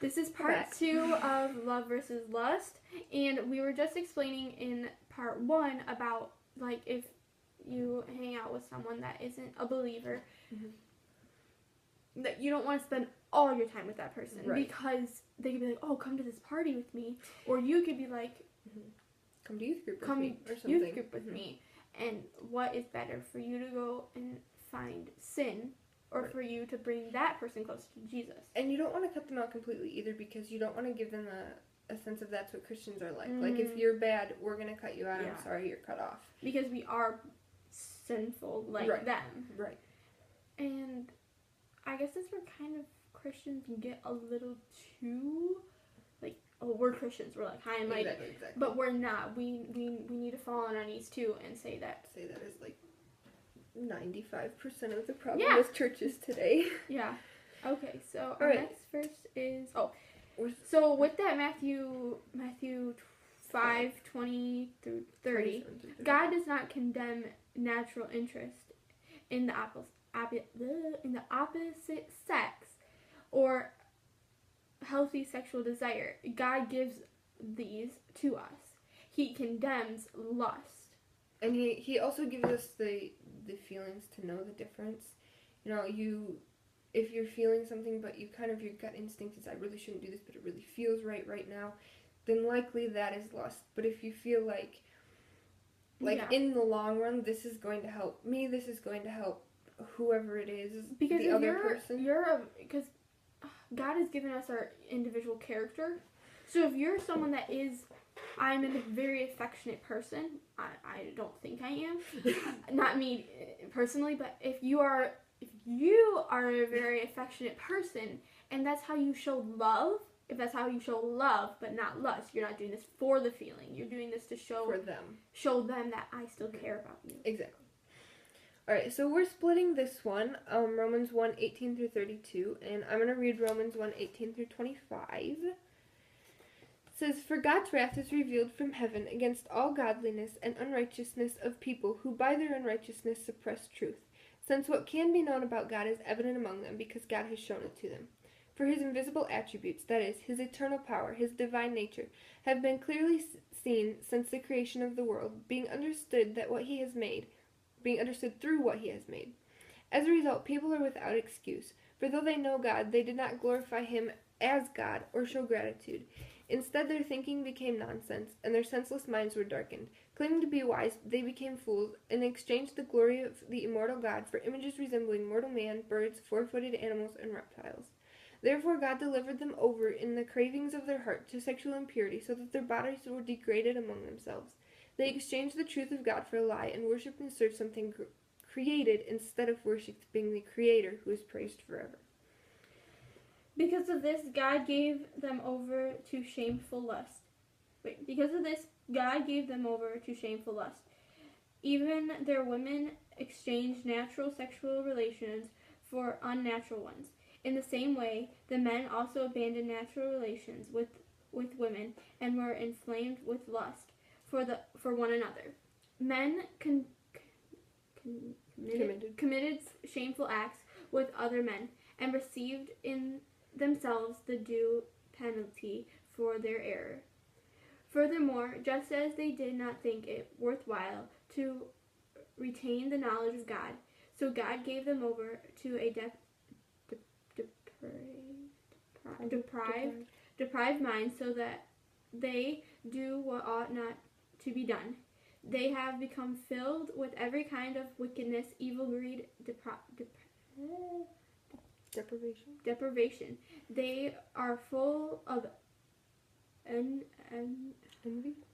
This is part 2 of Love versus Lust, and we were just explaining in part 1 about, like, if you hang out with someone that isn't a believer, that you don't want to spend all your time with that person, because they could be like, oh, come to this party with me, or you could be like, come to youth group with me, or something. Youth group with me, and what is better, for you to go and find sin, or for you to bring that person closer to Jesus? And you don't want to cut them out completely either, because you don't want to give them a sense of that's what Christians are like. Like, if you're bad, we're going to cut you out. I'm sorry, you're cut off. Because we are sinful like them. Right. And I guess that's where kind of Christians get a little too, like, oh, we're Christians. We're like high and mighty. Exactly. But we're not. We need to fall on our knees too and say that. Say that is like 95% of the problem with churches today. Yeah. Okay, so our next verse is, so with that Matthew 5:20 through 30, God does not condemn natural interest in the opposite sex or healthy sexual desire. God gives these to us. He condemns lust. And he also gives us the feelings to know the difference. You know, if you're feeling something, but your gut instinct is, I really shouldn't do this, but it really feels right now, then likely that is lust. But if you feel like in the long run, this is going to help me, this is going to help whoever it is, because the other person. Because God has given us our individual character. So if you're someone that is, I'm a very affectionate person, I don't think I am, not me personally, but if you are a very affectionate person, and that's how you show love, if that's how you show love but not lust, you're not doing this for the feeling, you're doing this to show them that I still care about you. Exactly. Alright, so we're splitting this one, Romans 1:18 through 32, and I'm going to read Romans 1:18 through 25. It says, "For God's wrath is revealed from heaven against all godliness and unrighteousness of people who by their unrighteousness suppress truth, since what can be known about God is evident among them, because God has shown it to them. For his invisible attributes, that is, his eternal power, his divine nature, have been clearly seen since the creation of the world, being understood through what he has made. As a result, people are without excuse, for though they know God, they did not glorify him as God or show gratitude. Instead, their thinking became nonsense, and their senseless minds were darkened. Claiming to be wise, they became fools, and exchanged the glory of the immortal God for images resembling mortal man, birds, four-footed animals, and reptiles. Therefore God delivered them over in the cravings of their heart to sexual impurity, so that their bodies were degraded among themselves. They exchanged the truth of God for a lie, and worshipped and served something created instead of worshipping the Creator, who is praised forever." Because of this, God gave them over to shameful lust. Even their women exchanged natural sexual relations for unnatural ones. In the same way, the men also abandoned natural relations with women and were inflamed with lust for one another. Men committed shameful acts with other men and received in themselves the due penalty for their error. Furthermore, just as they did not think it worthwhile to retain the knowledge of God, so God gave them over to a deprived mind, so that they do what ought not to be done. They have become filled with every kind of wickedness, evil, greed, deprivation. They are full of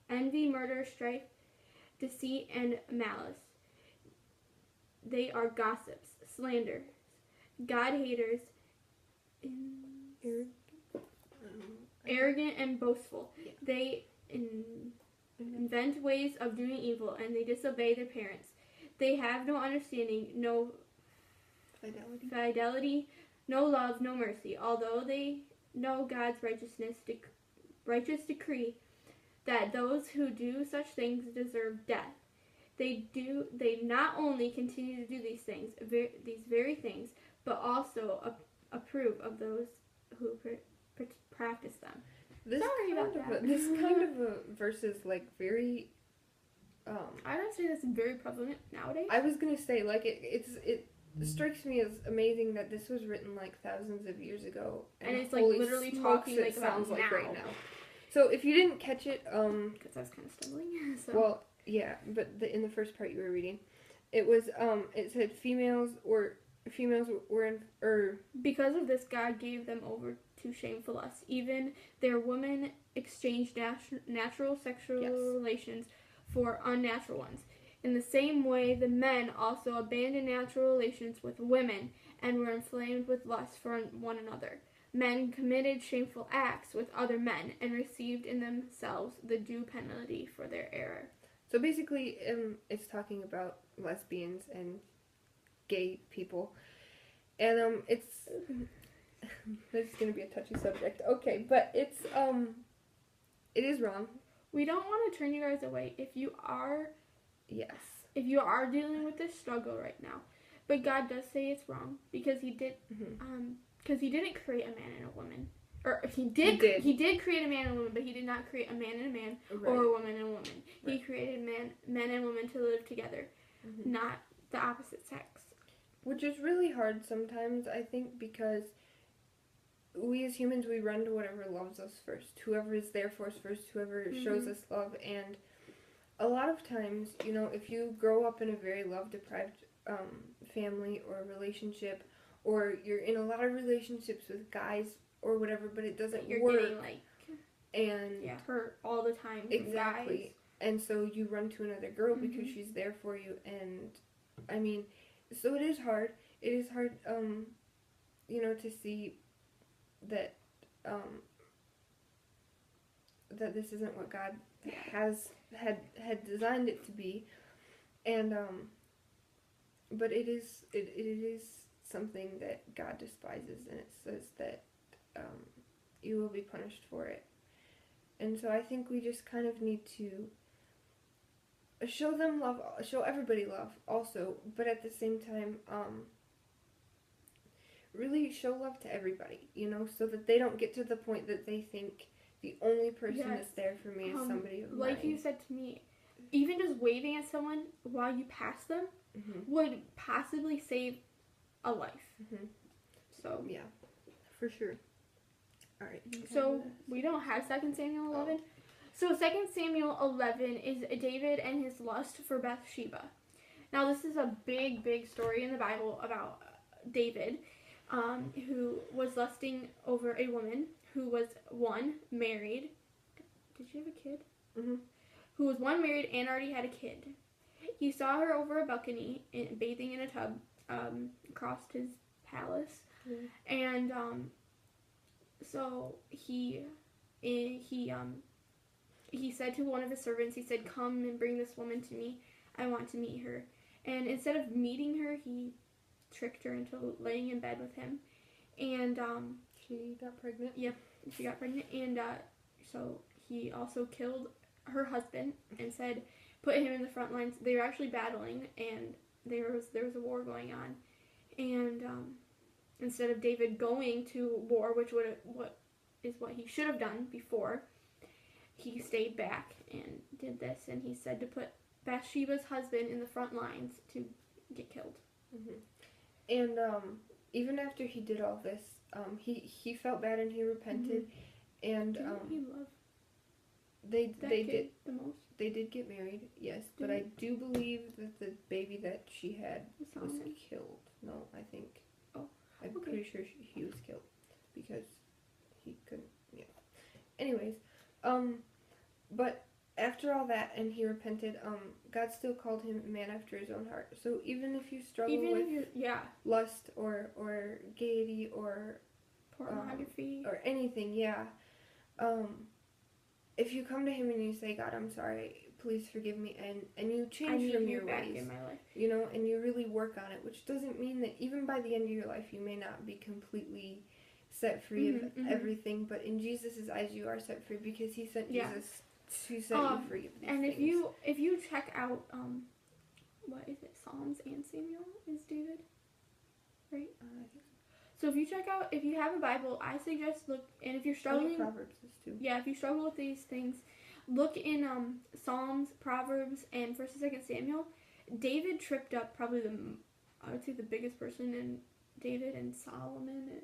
envy, murder, strife, deceit, and malice. They are gossips, slanderers, God-haters, arrogant and boastful. They invent ways of doing evil, and they disobey their parents. They have no understanding, no fidelity, no love, no mercy. Although they know God's righteous decree that those who do such things deserve death, they not only continue to do these very things, but also approve of those who practice them. This Sorry kind about of that. this kind of a verse is like very. I would say that's very prevalent nowadays. I was gonna say like it strikes me as amazing that this was written like thousands of years ago, and it's like holy literally smokes, talking it like sounds about like now. right now. So if you didn't catch it, Because I was kind of stumbling. So. well, yeah, but in the first part you were reading, it was it said females were in, or Because of this, God gave them over to shameful lust. Even their women exchanged natural sexual Yes. relations for unnatural ones. In the same way, the men also abandoned natural relations with women and were inflamed with lust for one another. Men committed shameful acts with other men and received in themselves the due penalty for their error. so basically it's talking about lesbians and gay people, and it's this is gonna be a touchy subject. Okay, but it is wrong. We don't want to turn you guys away if you are Yes. dealing with this struggle right now. But God does say it's wrong because he did because he didn't create a man and a woman. Or he did create a man and a woman, but he did not create a man and a man or a woman and a woman. Right. He created men and women to live together, not the opposite sex. Which is really hard sometimes, I think, because we as humans, we run to whatever loves us first. Whoever is there for us first, whoever shows us love. And a lot of times, you know, if you grow up in a very love-deprived family or relationship, or you're in a lot of relationships with guys or whatever, but it doesn't work. Getting, like, and hurt all the time. Exactly. Guys. And so you run to another girl because she's there for you. And, I mean, so it is hard. It is hard, you know, to see that that this isn't what God had designed it to be, and but it is something that God despises, and it says that you will be punished for it. And so I think we just kind of need to show them love, show everybody love also, but at the same time really show love to everybody, you know, so that they don't get to the point that they think the only person that's there for me is somebody of like mine. You said to me, even just waving at someone while you pass them would possibly save a life. So yeah, for sure. All right. So we don't have 2 Samuel 11. So 2 Samuel 11 is David and his lust for Bathsheba. Now this is a big story in the Bible about David, who was lusting over a woman who was married. Did she have a kid? Who was married and already had a kid. He saw her over a balcony bathing in a tub across his palace, and so he said to one of his servants, he said, "Come and bring this woman to me. I want to meet her." And instead of meeting her, he tricked her into laying in bed with him, and she got pregnant. Yeah, she got pregnant, and so he also killed her husband and put him in the front lines. They were actually battling, and there was a war going on, and instead of David going to war, which what he should have done before, he stayed back and did this, and he said to put Bathsheba's husband in the front lines to get killed. And even after he did all this, he felt bad and he repented, and Didn't he love they that did kid the most? They did get married, yes, but I do believe that the baby that she had was killed. No, I think. I'm pretty sure he was killed because he couldn't. Yeah. Anyways, but after all that, and he repented, God still called him a man after his own heart. So even if you struggle with lust or gaiety or pornography or anything, if you come to him and you say, "God, I'm sorry, please forgive me," and you change from your ways, in my life, you know, and you really work on it, which doesn't mean that even by the end of your life you may not be completely set free of everything, but in Jesus' eyes you are set free because he sent Jesus to set you free of these and things. if you check out what is it, Psalms and Samuel is David, right? I think so. So if you have a Bible, I suggest look, and if you're struggling, Proverbs is too. Yeah, if you struggle with these things, look in Psalms, Proverbs, and 1st and 2nd Samuel. David tripped up probably I would say the biggest person in David and Solomon,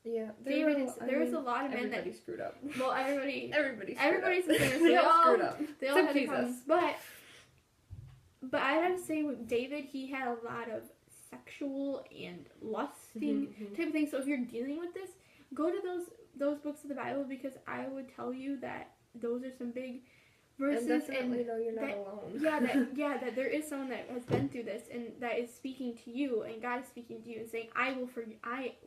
Yeah, there was a lot of men that everybody screwed up. Well, everybody's Everybody's the same. they all screwed up. They all Except had Jesus. problems, but I have to say with David, he had a lot of sexual and lusting type of things. So if you're dealing with this, go to those books of the Bible, because I would tell you that those are some big verses, and definitely know you're not alone. that there is someone that has been through this and that is speaking to you, and God is speaking to you and saying, I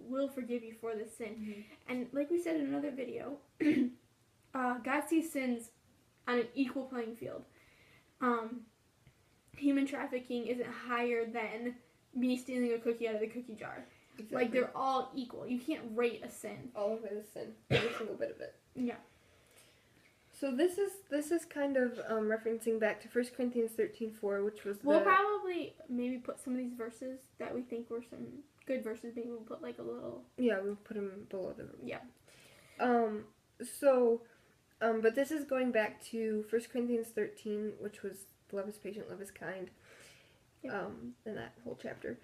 will forgive you for this sin. And like we said in another video, God sees sins on an equal playing field. Human trafficking isn't higher than me stealing a cookie out of the cookie jar. Exactly. Like, they're all equal. You can't rate a sin. All of it is sin. Every single bit of it. Yeah. So this is kind of referencing back to 1 Corinthians 13:4, which was We'll probably maybe put some of these verses that we think were some good verses. Maybe we'll put like a little... Yeah, we'll put them below the... Yeah. But this is going back to 1 Corinthians 13, which was love is patient, love is kind, in that whole chapter.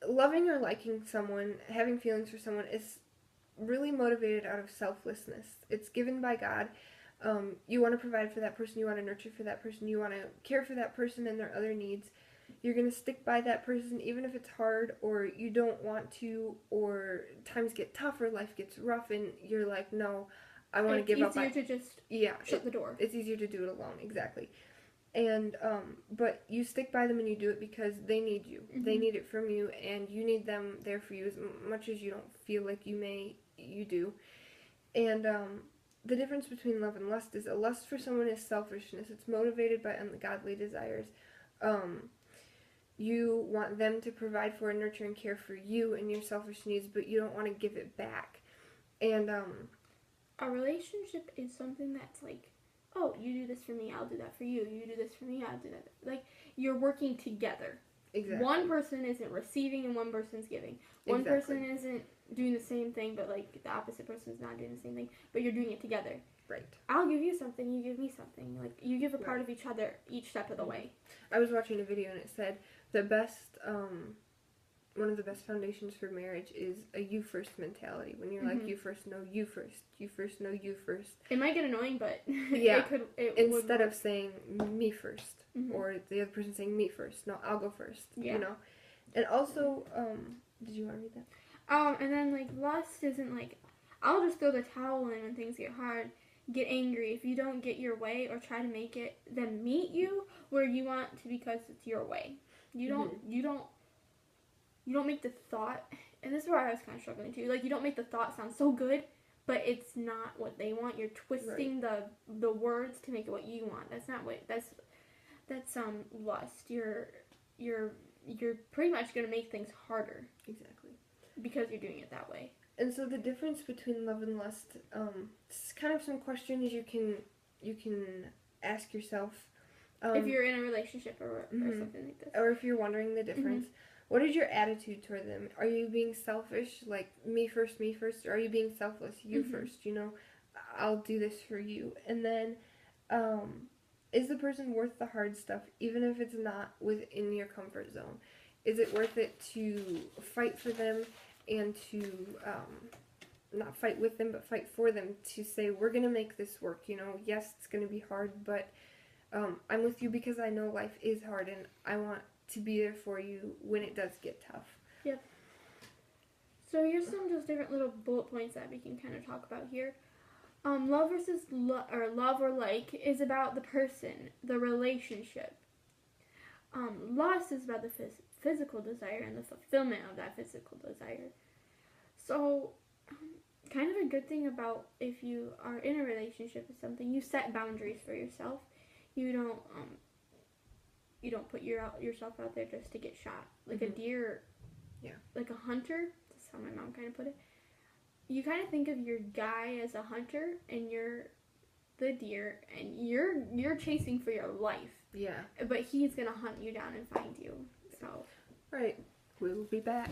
Loving or liking someone, having feelings for someone is really motivated out of selflessness. It's given by God. You want to provide for that person, you want to nurture for that person, you want to care for that person and their other needs. You're going to stick by that person even if it's hard or you don't want to, or times get tough or life gets rough and you're like, no, I want to give up. It's easier to just shut the door. It's easier to do it alone, exactly. And, but you stick by them and you do it because they need you. They need it from you, and you need them there for you as much as you don't feel like you do. And, the difference between love and lust is a lust for someone is selfishness. It's motivated by ungodly desires. You want them to provide for and nurture and care for you and your selfish needs, but you don't want to give it back. And, a relationship is something that's like, oh, you do this for me, I'll do that for you. You do this for me, I'll do that. Like, you're working together. Exactly. One person isn't receiving and one person's giving. One person isn't doing the same thing, but like the opposite person's not doing the same thing, but you're doing it together. Right. I'll give you something, you give me something. Like, you give a part of each other each step of the way. I was watching a video and it said the best, one of the best foundations for marriage is a you first mentality. When you're like, you first know you first. You first know you first. It might get annoying, but yeah. Instead of saying me first, or the other person saying me first. No, I'll go first. Yeah. You know? And also, did you want to read that? And then like lust isn't like, I'll just throw the towel in when things get hard. Get angry if you don't get your way, or try to make them meet you where you want to because it's your way. You don't make the thought, and this is where I was kind of struggling too. Like, you don't make the thought sound so good, but it's not what they want. You're twisting the words to make it what you want. That's not what that's lust. You're pretty much gonna make things harder. Exactly. Because you're doing it that way. And so the difference between love and lust, it's kind of some questions you can ask yourself. If you're in a relationship or something like this. Or if you're wondering the difference. What is your attitude toward them? Are you being selfish, like me first, or are you being selfless, you first, you know, I'll do this for you? And then, is the person worth the hard stuff, even if it's not within your comfort zone? Is it worth it to fight for them and to, not fight with them, but fight for them, to say, we're going to make this work, you know? Yes, it's going to be hard, but I'm with you because I know life is hard, and I want to be there for you when it does get tough. Yep. So here's some just different little bullet points that we can kind of talk about here. Love versus love or like is about the person, the relationship. Lust is about the physical desire and the fulfillment of that physical desire. So, kind of a good thing about if you are in a relationship with something, you set boundaries for yourself. You don't put yourself out there just to get shot. Like a deer, like a hunter, that's how my mom kind of put it. You kind of think of your guy as a hunter, and you're the deer, and you're chasing for your life. Yeah. But he's going to hunt you down and find you. So. Right. We will be back.